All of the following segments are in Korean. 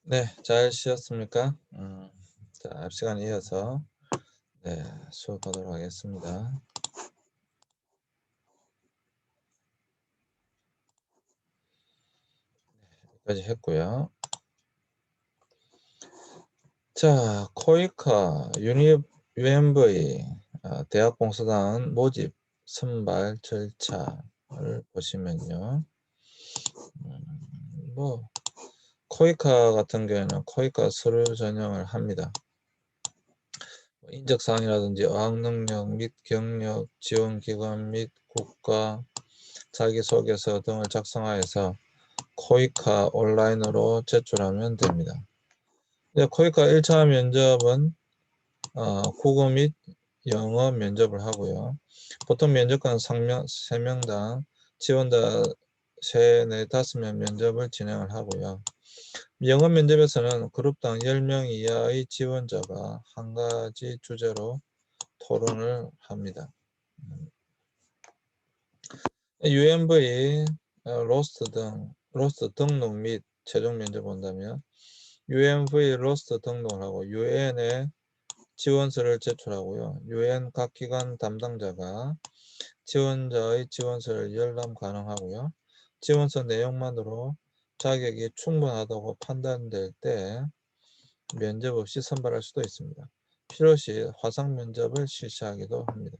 네, 잘 쉬었습니까? 자, 앞 시간에 이어서 네, 수업하도록 하겠습니다. 여기까지 했고요. 자, 코이카, UMV, 대학봉사단 모집 선발 절차를 보시면요. 뭐 코이카 같은 경우에는 코이카 서류 전형을 합니다. 인적사항이라든지 어학능력 및 경력, 지원기관 및 국가, 자기소개서 등을 작성하여서 코이카 온라인으로 제출하면 됩니다. 코이카 1차 면접은 국어 및 영어 면접을 하고요. 보통 면접관 3명당 지원자 3, 5명 면접을 진행을 하고요. 영어 면접에서는 그룹당 10명 이하의 지원자가 한 가지 주제로 토론을 합니다. UMV, 로스트 등록 및 최종 면접 본다면 UMV 로스트 등록을 하고 UN에 지원서를 제출하고요. UN 각 기관 담당자가 지원자의 지원서를 열람 가능하고요. 지원서 내용만으로 자격이 충분하다고 판단될 때 면접 없이 선발할 수도 있습니다. 필요시 화상 면접을 실시하기도 합니다.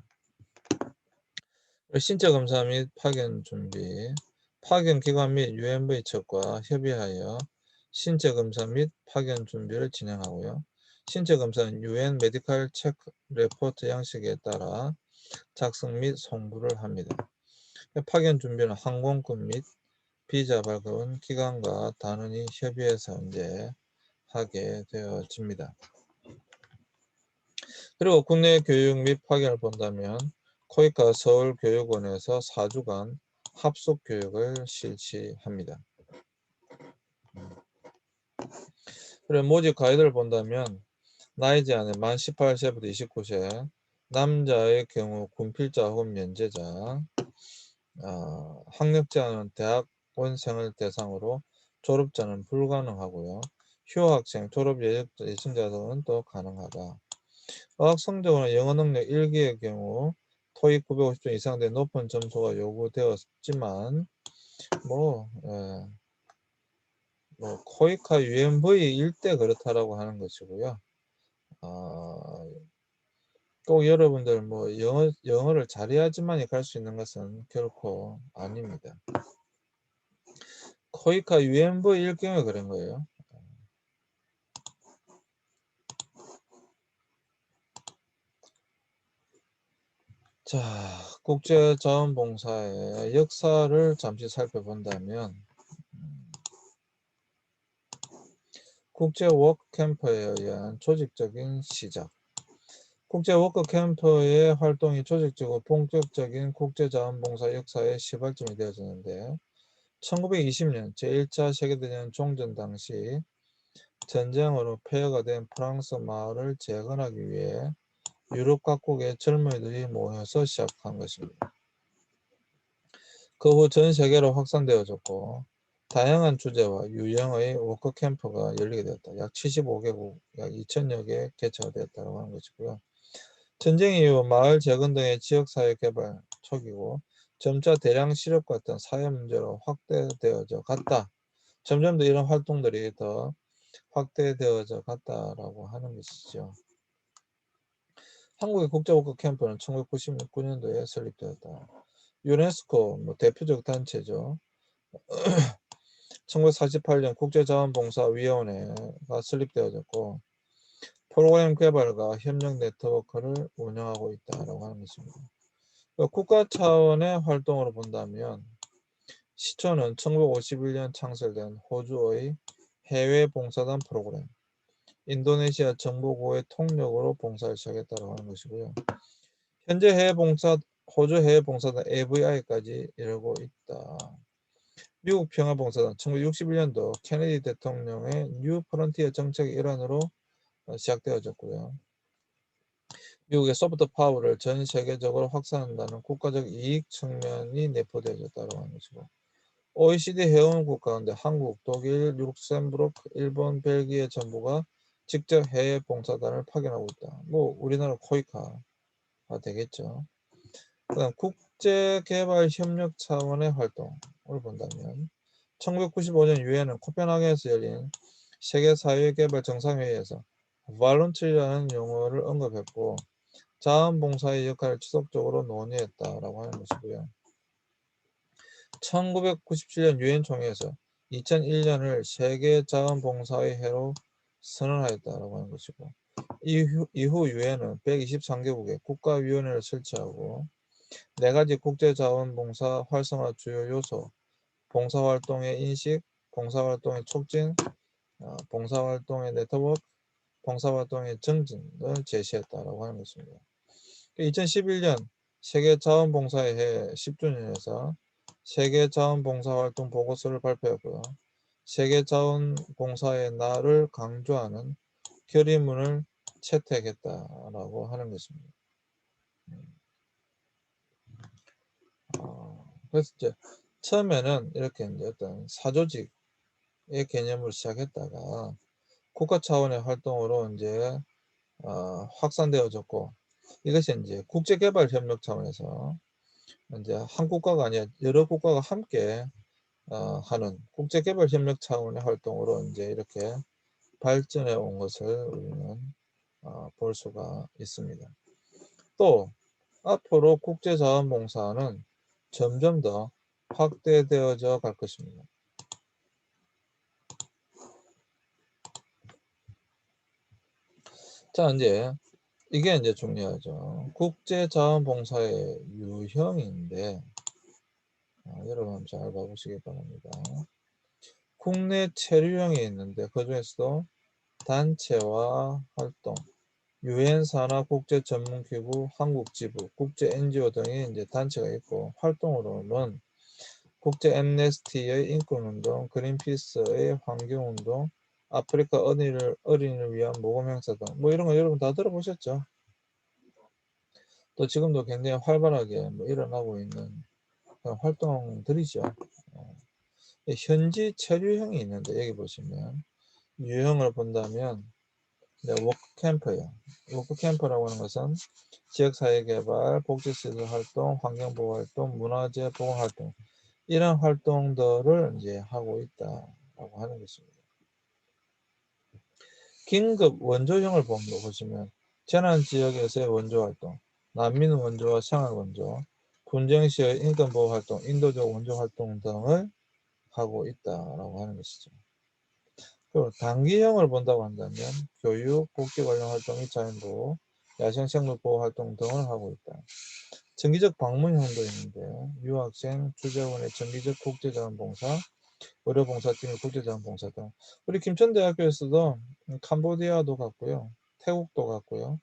신체 검사 및 파견 준비, 파견 기관 및 UMV 측과 협의하여 신체 검사 및 파견 준비를 진행하고요. 신체 검사는 UN 메디컬 체크 레포트 양식에 따라 작성 및 송부를 합니다. 파견 준비는 항공권 및 비자 발급은 기관과 단원이 협의해서 이제 하게 되어집니다. 그리고 국내 교육 및 파견을 본다면 코이카 서울교육원에서 4주간 합숙 교육을 실시합니다. 그리고 모집 가이드를 본다면 나이 제한은 만 18세부터 29세, 남자의 경우 군필자 혹은 면제자, 학력 제한은 대학원생을 대상으로 졸업자는 불가능하고요. 휴학생, 졸업 예정자 등은 또 가능하다. 어학 성적으로는 영어 능력 1기의 경우 토익 950점 이상 된 높은 점수가 요구되었지만 코이카 UMV 일대 그렇다라고 하는 것이고요. 꼭 여러분들 영어를 잘해야지만이 갈 수 있는 것은 결코 아닙니다. 코이카 UMV 일 경우에 그런 거예요. 자, 국제자원봉사의 역사를 잠시 살펴본다면 국제 워크캠프에 의한 조직적인 시작. 국제 워크캠프의 활동이 조직적이고 본격적인 국제자원봉사 역사의 시발점이 되어지는데 1920년 제1차 세계대전 종전 당시 전쟁으로 폐허가 된 프랑스 마을을 재건하기 위해 유럽 각국의 젊은이들이 모여서 시작한 것입니다. 그 후 전 세계로 확산되어졌고 다양한 주제와 유형의 워크캠프가 열리게 되었다. 약 75개국, 약 2천여 개 개최가 되었다고 하는 것이고요. 전쟁 이후 마을 재건 등의 지역사회 개발 촉이고 점차 대량 실업 같은 사회 문제로 확대되어져 갔다. 점점 더 이런 활동들이 더 확대되어져 갔다라고 하는 것이죠. 한국의 국제워크 캠프는 1999년도에 설립되었다. 유네스코 대표적 단체죠. 1948년 국제자원봉사위원회가 설립되어졌고 프로그램 개발과 협력 네트워크를 운영하고 있다고 하는 것입니다. 국가 차원의 활동으로 본다면 시초는 1951년 창설된 호주의 해외 봉사단 프로그램, 인도네시아 정보고의 통역으로 봉사를 시작했다고 하는 것이고요. 현재 호주 해외봉사단 AVI까지 이르고 있다. 미국 평화봉사단 1961년도 케네디 대통령의 뉴 프론티어 정책의 일환으로 시작되어졌고요. 미국의 소프트 파워를 전 세계적으로 확산한다는 국가적 이익 측면이 내포되어졌다고 하는 것이고 OECD 회원국 가운데 한국, 독일, 룩셈부르크, 일본, 벨기에 정부가 직접 해외 봉사단을 파견하고 있다. 뭐 우리나라 코이카가 되겠죠. 그다음 국제개발협력 차원의 활동을 본다면 1995년 유엔은 코펜하겐에서 열린 세계사회개발 정상회의에서 voluntary라는 용어를 언급했고 자원봉사의 역할을 지속적으로 논의했다라고 하는 것이고요. 1997년 유엔 총회에서 2001년을 세계자원봉사의 해로 선언하였다라고 하는 것이고 이후 유엔은 123개국의 국가위원회를 설치하고 4가지 국제자원봉사 활성화 주요 요소, 봉사활동의 인식, 봉사활동의 촉진, 봉사활동의 네트워크, 봉사활동의 정진을 제시했다라고 하는 것입니다. 2011년 세계자원봉사의 해 10주년에서 세계자원봉사활동 보고서를 발표하고요. 세계자원봉사의 날을 강조하는 결의문을 채택했다라고 하는 것입니다. 그래서 이제 처음에는 이렇게 이제 어떤 사조직의 개념으로 시작했다가 국가 차원의 활동으로 이제 확산되어졌고 이것이 이제 국제개발협력 차원에서 이제 한 국가가 아니라 여러 국가가 함께 하는 국제개발협력 차원의 활동으로 이제 이렇게 발전해 온 것을 우리는 볼 수가 있습니다. 또 앞으로 국제자원봉사는 점점 더 확대되어져 갈 것입니다. 자, 이게 이제 중요하죠. 국제자원봉사의 유형인데, 여러분 한번 잘 봐보시기 바랍니다. 국내 체류형이 있는데, 그 중에서도 단체와 활동, 유엔 산하 국제 전문기구, 한국 지부, 국제 NGO 등의 이제 단체가 있고, 활동으로는 국제 엠네스티의 인권운동, 그린피스의 환경운동, 아프리카 어린이를 위한 모금행사 등, 뭐 이런 거 여러분 다 들어보셨죠? 또 지금도 굉장히 활발하게 뭐 일어나고 있는 그런 활동들이죠. 현지 체류형이 있는데, 여기 보시면, 유형을 본다면, 워크캠프예요. 워크캠프라고 하는 것은 지역사회개발, 복지시설 활동, 환경보호 활동, 문화재 보호 활동, 이런 활동들을 이제 하고 있다라고 하는 것입니다. 긴급 원조형을 보시면 재난지역에서의 원조활동, 난민 원조와 생활 원조, 분쟁 시의 인권보호 활동, 인도적 원조 활동 등을 하고 있다라고 하는 것이죠. 그리고 단기형을 본다고 한다면 교육, 복지 관련 활동이 자연보호, 야생생물 보호 활동 등을 하고 있다. 정기적 방문형도 있는데 유학생, 주재원의 정기적 국제자원봉사, 의료봉사팀의 국제자원봉사 등 우리 김천대학교에서도 캄보디아도 갔고요. 태국도 갔고요.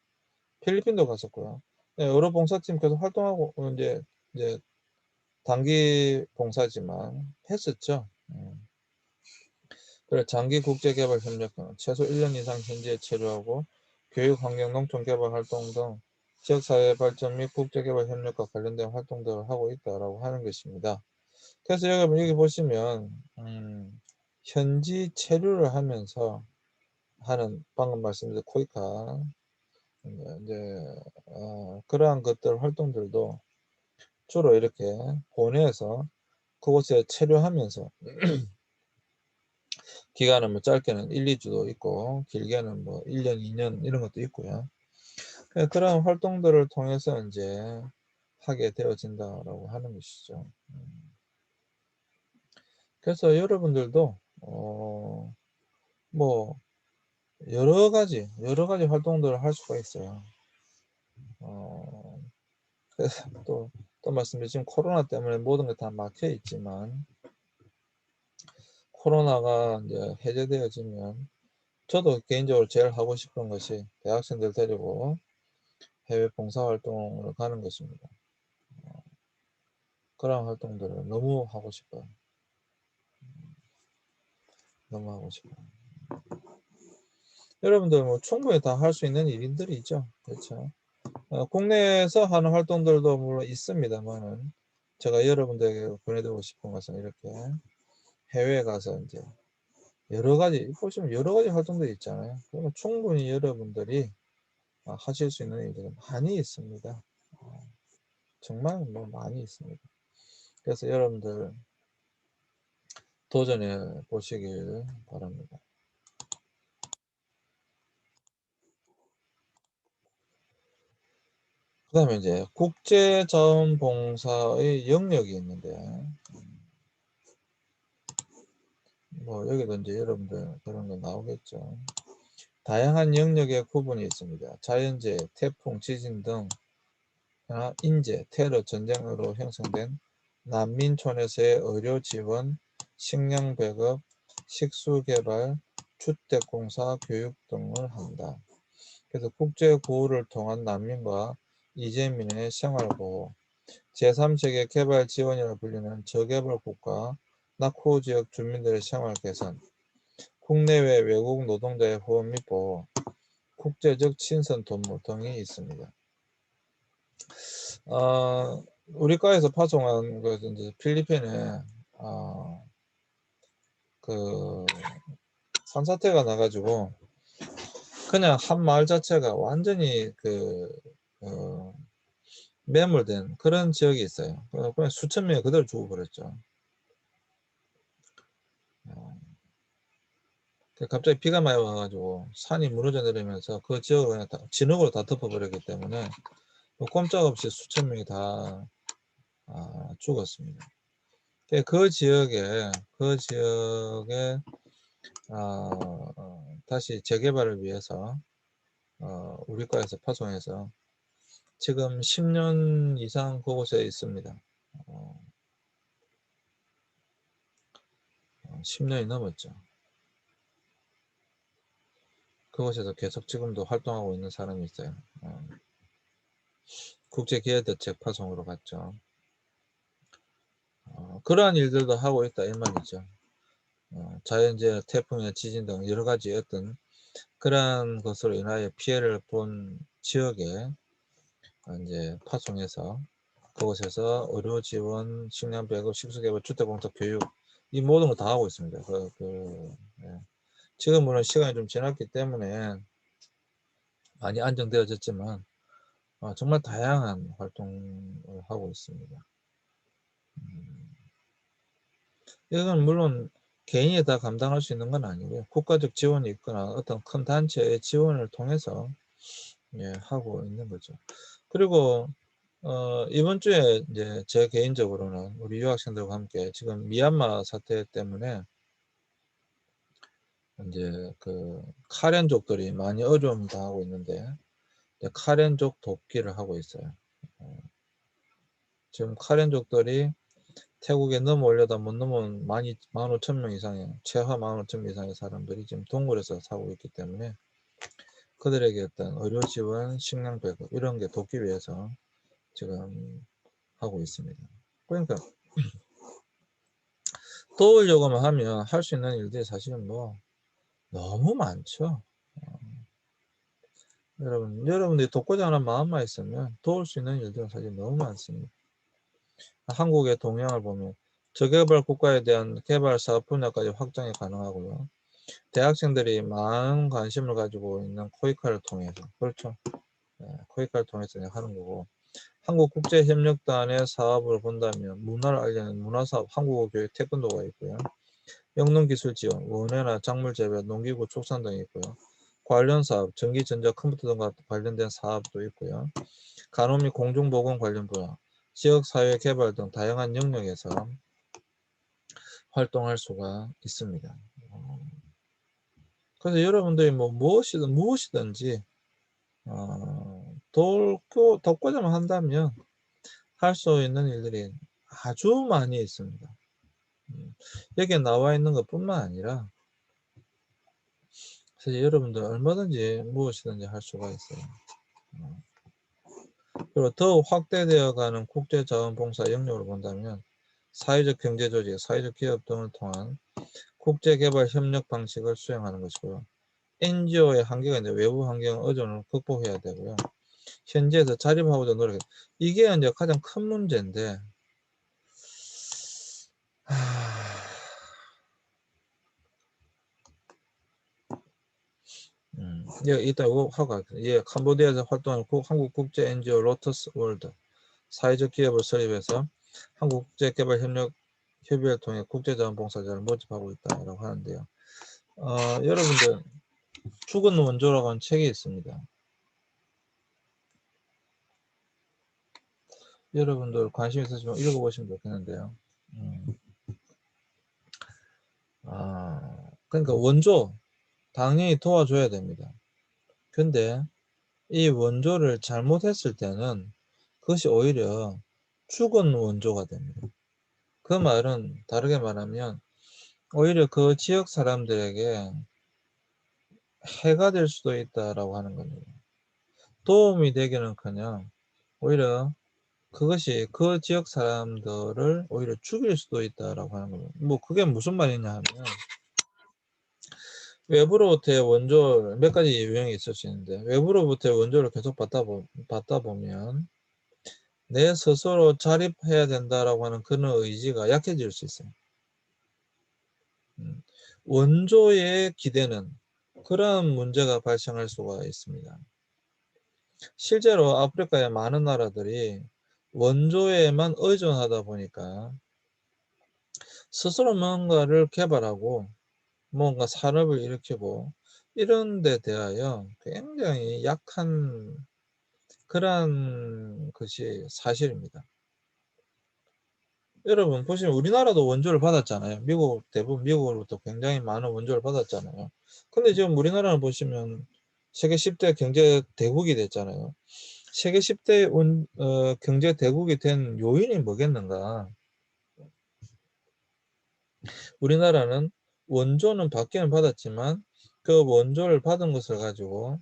필리핀도 갔었고요. 네, 의료봉사팀 계속 활동하고 이제 단기 봉사지만 했었죠. 그래 장기 국제개발 협력은 최소 1년 이상 현지에 체류하고 교육, 환경, 농촌 개발 활동 등 지역사회 발전 및 국제개발 협력과 관련된 활동들을 하고 있다라고 하는 것입니다. 그래서 여기 보시면 현지 체류를 하면서 하는 방금 말씀드린 코이카 그러한 것들 활동들도 주로 이렇게 본회에서 그곳에 체류하면서 기간은 뭐 짧게는 1, 2주도 있고 길게는 뭐 1년, 2년 이런 것도 있고요. 그런 활동들을 통해서 이제 하게 되어진다라고 하는 것이죠. 그래서 여러분들도 뭐 여러 가지 활동들을 할 수가 있어요. 그래서 또 말씀드린 지금 코로나 때문에 모든 게 다 막혀 있지만 코로나가 이제 해제되어지면 저도 개인적으로 제일 하고 싶은 것이 대학생들 데리고 해외 봉사활동을 가는 것입니다. 그런 활동들을 너무 하고 싶어요. 너무 하고 싶어요. 여러분들 뭐 충분히 다 할 수 있는 일들이죠. 그렇죠. 국내에서 하는 활동들도 물론 있습니다만은 제가 여러분들에게 보내드리고 싶은 것은 이렇게 해외에 가서 이제 여러 가지 보시면 여러 가지 활동들이 있잖아요. 그러면 충분히 여러분들이 하실 수 있는 일들이 많이 있습니다. 정말 뭐 많이 있습니다. 그래서 여러분들 도전해 보시길 바랍니다. 그 다음에 이제 국제자원봉사의 영역이 있는데, 뭐 여기도 이제 여러분들 그런 거 나오겠죠. 다양한 영역의 구분이 있습니다. 자연재해, 태풍, 지진 등 인재, 테러, 전쟁으로 형성된 난민촌에서의 의료 지원, 식량 배급, 식수 개발, 주택공사, 교육 등을 한다. 그래서 국제구호를 통한 난민과 이재민의 생활보호, 제3세계 개발 지원이라 불리는 저개발 국가, 낙후 지역 주민들의 생활 개선, 국내외 외국 노동자의 후원 및 보호, 국제적 친선 돈모 등이 있습니다. 우리 과에서 파송한 그 이제 필리핀에 그 산사태가 나가지고 그냥 한 마을 자체가 완전히 매몰된 그런 지역이 있어요. 그냥 수천 명이 그대로 죽어버렸죠. 갑자기 비가 많이 와가지고 산이 무너져 내리면서 그 지역을 그냥 진흙으로 다 덮어버렸기 때문에 뭐 꼼짝없이 수천 명이 다 죽었습니다. 그 지역에 다시 재개발을 위해서 우리 과에서 파송해서 지금 10년 이상 그곳에 있습니다. 10년이 넘었죠. 그곳에서 계속 지금도 활동하고 있는 사람이 있어요. 국제기회대책 파송으로 갔죠. 그러한 일들도 하고 있다 이 말이죠. 자연재해, 태풍이나 지진 등 여러 가지 어떤 그러한 것으로 인하여 피해를 본 지역에 이제 파송해서 그곳에서 의료 지원, 식량 배급, 식수 개발, 주택공사, 교육 이 모든 걸 다 하고 있습니다. 예. 지금 물론 시간이 좀 지났기 때문에 많이 안정되어졌지만 정말 다양한 활동을 하고 있습니다. 이건 물론 개인이 다 감당할 수 있는 건 아니고요. 국가적 지원이 있거나 어떤 큰 단체의 지원을 통해서 하고 있는 거죠. 그리고 이번 주에 이제 제 개인적으로는 우리 유학생들과 함께 지금 미얀마 사태 때문에 이제 그 카렌족들이 많이 어려움 당하고 있는데 카렌족 돕기를 하고 있어요. 지금 카렌족들이 태국에 넘어오려다 못 넘어온 15,000명 이상의 최하 15,000명 이상의 사람들이 지금 동굴에서 살고 있기 때문에 그들에게 어떤 의료 지원, 식량 배급 이런 게 돕기 위해서 지금 하고 있습니다. 그러니까 도우려고만 하면 할 수 있는 일들이 사실은 뭐 너무 많죠. 여러분들이 돕고자 하는 마음만 있으면 도울 수 있는 일들은 사실 너무 많습니다. 한국의 동향을 보면 저개발 국가에 대한 개발 사업 분야까지 확장이 가능하고요. 대학생들이 많은 관심을 가지고 있는 코이카를 통해서 그렇죠. 코이카를 통해서 하는 거고 한국국제협력단의 사업을 본다면 문화를 알리는 문화사업, 한국어 교육 태권도가 있고요. 영농기술 지원, 원예나 작물 재배, 농기구 축산 등이 있고요. 관련 사업, 전기, 전자, 컴퓨터 등과 관련된 사업도 있고요. 간호 및 공중보건 관련 분야, 지역사회 개발 등 다양한 영역에서 활동할 수가 있습니다. 그래서 여러분들이 뭐 무엇이든지 돕고자만 한다면 할 수 있는 일들이 아주 많이 있습니다. 여기에 나와 있는 것 뿐만 아니라 사실 여러분들 얼마든지 무엇이든지 할 수가 있어요. 그리고 더욱 확대되어가는 국제자원봉사 영역을 본다면 사회적 경제조직, 사회적 기업 등을 통한 국제개발 협력 방식을 수행하는 것이고요. NGO의 한계가 있는데 외부 환경 의존을 극복해야 되고요. 현지에서 자립하고자 노력해. 이게 이제 가장 큰 문제인데 예, 이따 이거 하고 갈게요. 예, 캄보디아에서 활동하는 한국 국제 NGO 로터스 월드 사회적 기업을 설립해서 한국 국제개발협력 협의회를 통해 국제자원봉사자를 모집하고 있다라고 하는데요. 여러분들 죽은 원조라고 하는 책이 있습니다. 여러분들 관심 있으시면 읽어보시면 좋겠는데요. 그러니까 원조 당연히 도와줘야 됩니다. 근데 이 원조를 잘못했을 때는 그것이 오히려 죽은 원조가 됩니다. 그 말은 다르게 말하면 오히려 그 지역 사람들에게 해가 될 수도 있다라고 하는 겁니다. 도움이 되기는커녕 오히려 그것이 그 지역 사람들을 오히려 죽일 수도 있다라고 하는 겁니다. 뭐 그게 무슨 말이냐 하면 외부로부터의 원조 몇 가지 유형이 있을 수 있는데 외부로부터의 원조를 계속 받다 보면 내 스스로 자립해야 된다라고 하는 그런 의지가 약해질 수 있어요. 원조에 기대는 그런 문제가 발생할 수가 있습니다. 실제로 아프리카의 많은 나라들이 원조에만 의존하다 보니까 스스로 뭔가를 개발하고 뭔가 산업을 일으키고 이런 데 대하여 굉장히 약한 그런 것이 사실입니다. 여러분 보시면 우리나라도 원조를 받았잖아요. 대부분 미국으로부터 굉장히 많은 원조를 받았잖아요. 근데 지금 우리나라를 보시면 세계 10대 경제 대국이 됐잖아요. 세계 10대 경제 대국이 된 요인이 뭐겠는가? 우리나라는 원조는 받기는 받았지만 그 원조를 받은 것을 가지고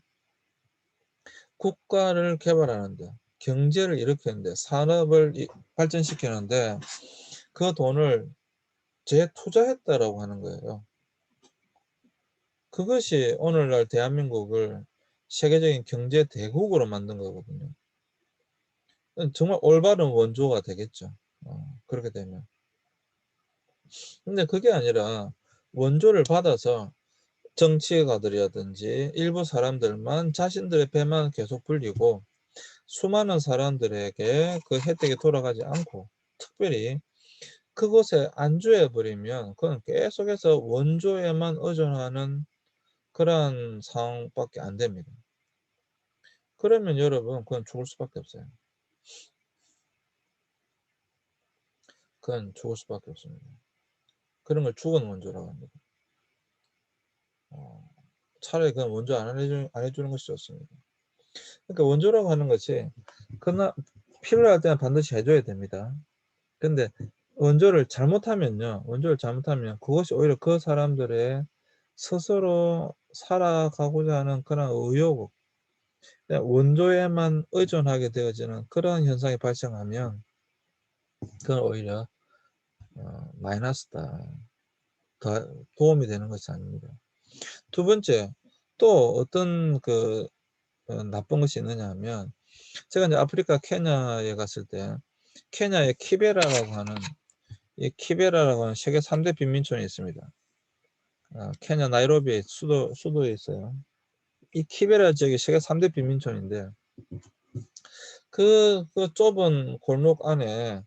국가를 개발하는데 경제를 일으키는데 산업을 발전시키는데 그 돈을 재투자했다라고 하는 거예요. 그것이 오늘날 대한민국을 세계적인 경제 대국으로 만든 거거든요. 정말 올바른 원조가 되겠죠. 그렇게 되면. 근데 그게 아니라 원조를 받아서 정치가들이라든지 일부 사람들만 자신들의 배만 계속 불리고 수많은 사람들에게 그 혜택이 돌아가지 않고 특별히 그것에 안주해 버리면 그건 계속해서 원조에만 의존하는 그러한 상황밖에 안 됩니다. 그러면 여러분 그건 죽을 수밖에 없어요. 그건 죽을 수밖에 없습니다. 그런 걸 죽은 원조라고 합니다. 차라리 그건 원조 안 해주는 것이 좋습니다. 그러니까 원조라고 하는 것이 그러나 필요할 때는 반드시 해줘야 됩니다. 근데 원조를 잘못하면 그것이 오히려 그 사람들의 스스로 살아가고자 하는 그런 의욕, 원조에만 의존하게 되어지는 그런 현상이 발생하면 그건 오히려 마이너스다. 도움이 되는 것이 아닙니다. 두 번째, 또 어떤 나쁜 것이 있느냐 하면 제가 이제 아프리카 케냐에 갔을 때 케냐의 키베라라고 하는 세계 3대 빈민촌이 있습니다. 케냐 나이로비 수도에 있어요. 이 키베라 지역이 세계 3대 빈민촌인데 그 좁은 골목 안에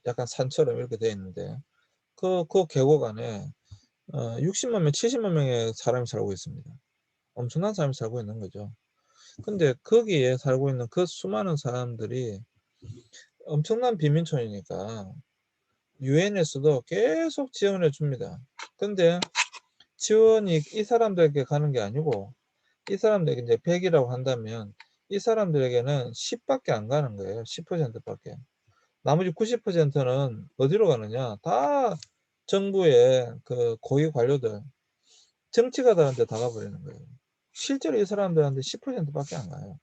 약간 산처럼 이렇게 되어 있는데 그 계곡 안에 60만 명, 70만 명의 사람이 살고 있습니다. 엄청난 사람이 살고 있는 거죠. 근데 거기에 살고 있는 그 수많은 사람들이 엄청난 빈민촌이니까 유엔에서도 계속 지원해 줍니다. 근데 지원이 이 사람들에게 가는 게 아니고 이 사람들에게 이제 100이라고 한다면 이 사람들에게는 10밖에 안 가는 거예요. 10%밖에. 나머지 90%는 어디로 가느냐? 다 정부의 그 고위 관료들, 정치가들한테 다 가버리는 거예요. 실제로 이 사람들한테 10%밖에 안 가요.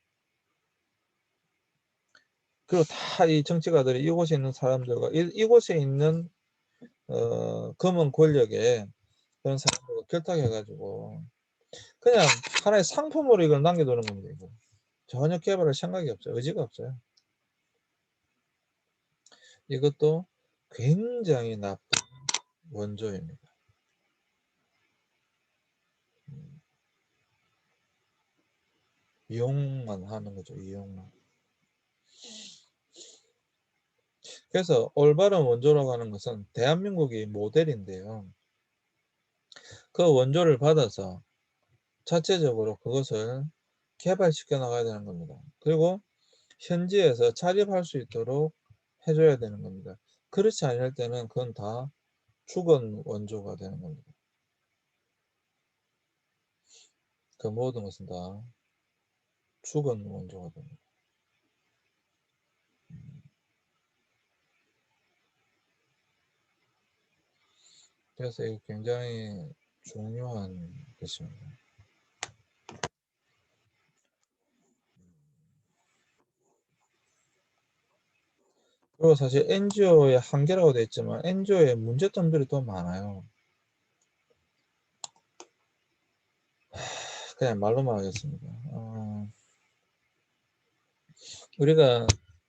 그리고 다 이 정치가들이 이곳에 있는 사람들과 이곳에 있는 검은 권력에 그런 사람들과 결탁해가지고 그냥 하나의 상품으로 이걸 남겨두는 겁니다. 이거. 전혀 개발할 생각이 없어요. 의지가 없어요. 이것도 굉장히 나쁜 원조입니다. 이용만 하는 거죠. 이용만. 그래서 올바른 원조라고 하는 것은 대한민국이 모델인데요. 그 원조를 받아서 자체적으로 그것을 개발시켜 나가야 되는 겁니다. 그리고 현지에서 자립할 수 있도록 해줘야 되는 겁니다. 그렇지 않을 때는 그건 다 죽은 원조가 되는 겁니다. 그 모든 것은 다 죽은 원조가 됩니다. 그래서 이게 굉장히 중요한 것입니다. 그리고 사실 NGO의 한계라고 되어 있지만 NGO의 문제점들이 또 많아요. 그냥 말로만 하겠습니다. 우리가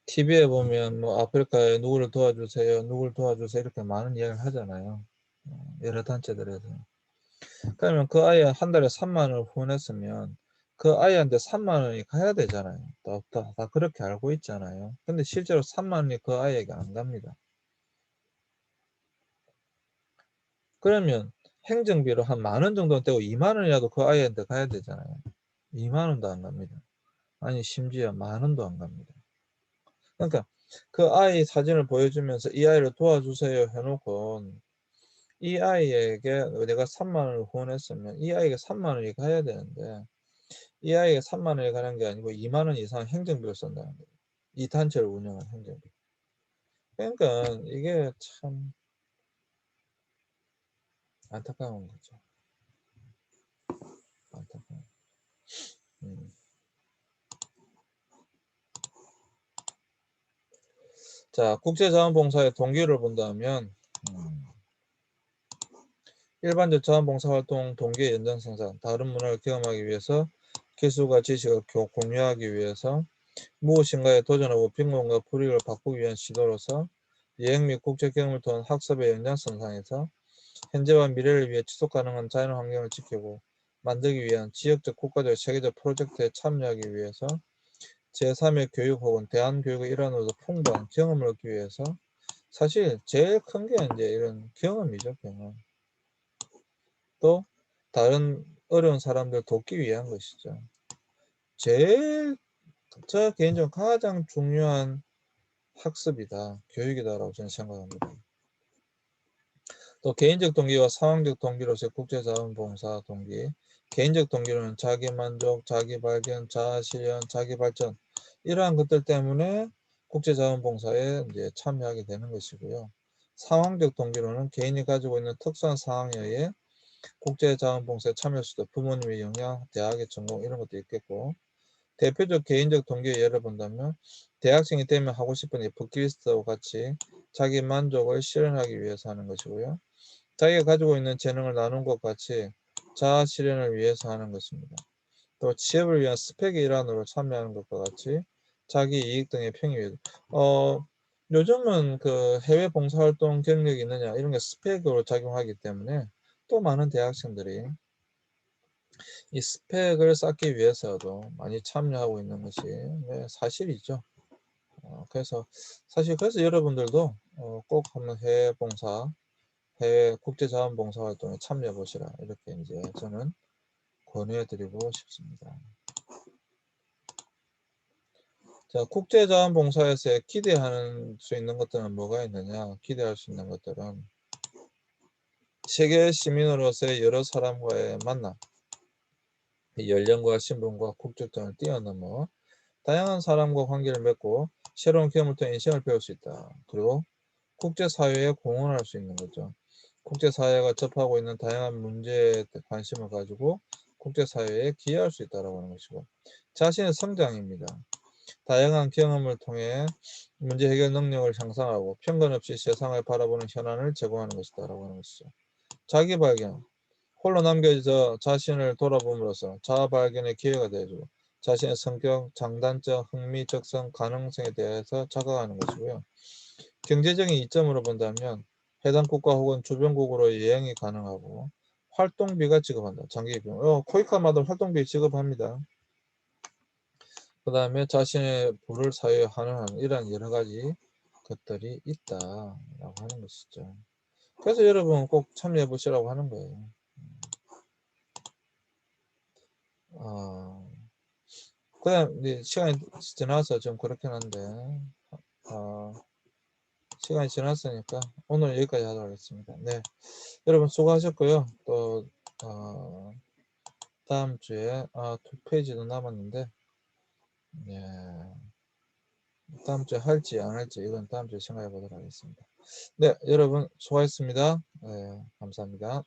TV에 보면 뭐 아프리카에 누구를 도와주세요, 누구를 도와주세요 이렇게 많은 이야기를 하잖아요. 여러 단체들에서. 그러면 그 아이 한 달에 3만 원을 후원했으면 그 아이한테 3만 원이 가야 되잖아요. 다 그렇게 알고 있잖아요. 근데 실제로 3만 원이 그 아이에게 안 갑니다. 그러면 행정비로 한 만 원 정도 떼고 2만 원이라도 그 아이한테 가야 되잖아요. 2만 원도 안 갑니다. 아니 심지어 만 원도 안 갑니다. 그러니까 그 아이 사진을 보여주면서 이 아이를 도와주세요 해놓고 이 아이에게 내가 3만 원을 후원했으면 이 아이에게 3만 원이 가야 되는데 이 아이에게 3만 원이 가는 게 아니고 2만 원 이상 행정비를 쓴다는 거예요. 이 단체를 운영한 행정비. 그러니까 이게 참 안타까운 거죠. 안타까운. 음. 자, 국제자원봉사의 동기를 본다면 일반적 자원봉사활동 동기의 연장생산, 다른 문화를 경험하기 위해서 기술과 지식을 공유하기 위해서 무엇인가에 도전하고 빈곤과 불이익을 바꾸기 위한 시도로서 여행 및 국제 경험을 통한 학습의 연장선상에서 현재와 미래를 위해 지속가능한 자연환경을 지키고 만들기 위한 지역적, 국가적, 세계적 프로젝트에 참여하기 위해서 제3의 교육 혹은 대안교육의 일환으로서 풍부한 경험을 얻기 위해서 사실 제일 큰 게 이제 이런 경험이죠, 경험. 또 다른 어려운 사람들 돕기 위한 것이죠. 제일 저 개인적으로 가장 중요한 학습이다, 교육이다라고 저는 생각합니다. 또 개인적 동기와 상황적 동기로서의 국제자원봉사 동기, 개인적 동기로는 자기만족, 자기발견, 자아실현, 자기발전 이러한 것들 때문에 국제자원봉사에 이제 참여하게 되는 것이고요. 상황적 동기로는 개인이 가지고 있는 특수한 상황에 의해 국제자원봉사에 참여할 수 있다. 부모님의 영향, 대학의 전공 이런 것도 있겠고 대표적 개인적 동기의 예를 본다면 대학생이 되면 하고 싶은 이 버킷리스트와 같이 자기 만족을 실현하기 위해서 하는 것이고요. 자기가 가지고 있는 재능을 나눈 것 같이 자아 실현을 위해서 하는 것입니다. 또 취업을 위한 스펙의 일환으로 참여하는 것과 같이 자기 이익 등의 평이 위해서 요즘은 그 해외 봉사활동 경력이 있느냐 이런 게 스펙으로 작용하기 때문에 또 많은 대학생들이 이 스펙을 쌓기 위해서도 많이 참여하고 있는 것이 사실이죠. 그래서 사실 그래서 여러분들도 꼭 한번 해외 봉사, 해외 국제자원봉사 활동에 참여해 보시라 이렇게 이제 저는 권유해드리고 싶습니다. 자, 국제자원봉사에서 기대할 수 있는 것들은 뭐가 있느냐? 기대할 수 있는 것들은 세계 시민으로서의 여러 사람과의 만남, 연령과 신분과 국적등을 뛰어넘어 다양한 사람과 관계를 맺고 새로운 경험을 통해 인생을 배울 수 있다. 그리고 국제사회에 공헌할 수 있는 거죠. 국제사회가 접하고 있는 다양한 문제에 관심을 가지고 국제사회에 기여할 수 있다고 하는 것이고 자신의 성장입니다. 다양한 경험을 통해 문제 해결 능력을 향상하고 편견 없이 세상을 바라보는 현안을 제공하는 것이다라고 하는 것이죠. 자기 발견, 홀로 남겨져 자신을 돌아봄으로써 자아 발견의 기회가 되어주고 자신의 성격, 장단점, 흥미, 적성, 가능성에 대해서 자각하는 것이고요. 경제적인 이점으로 본다면 해당 국가 혹은 주변국으로 여행이 가능하고 활동비가 지급한다. 장기 비용. 코이카마다 활동비 지급합니다. 그 다음에 자신의 부를 사유에 환원하는 이런 여러 가지 것들이 있다라고 하는 것이죠. 그래서 여러분 꼭 참여해 보시라고 하는 거예요. 그다음 이제 시간이 지나서 좀 그렇긴 한데 시간이 지났으니까 오늘 여기까지 하도록 하겠습니다. 네, 여러분 수고하셨고요. 또 다음 주에 2페이지도 남았는데 네, 다음 주에 할지 안 할지 이건 다음 주에 생각해 보도록 하겠습니다. 네, 여러분 수고하셨습니다. 네, 감사합니다.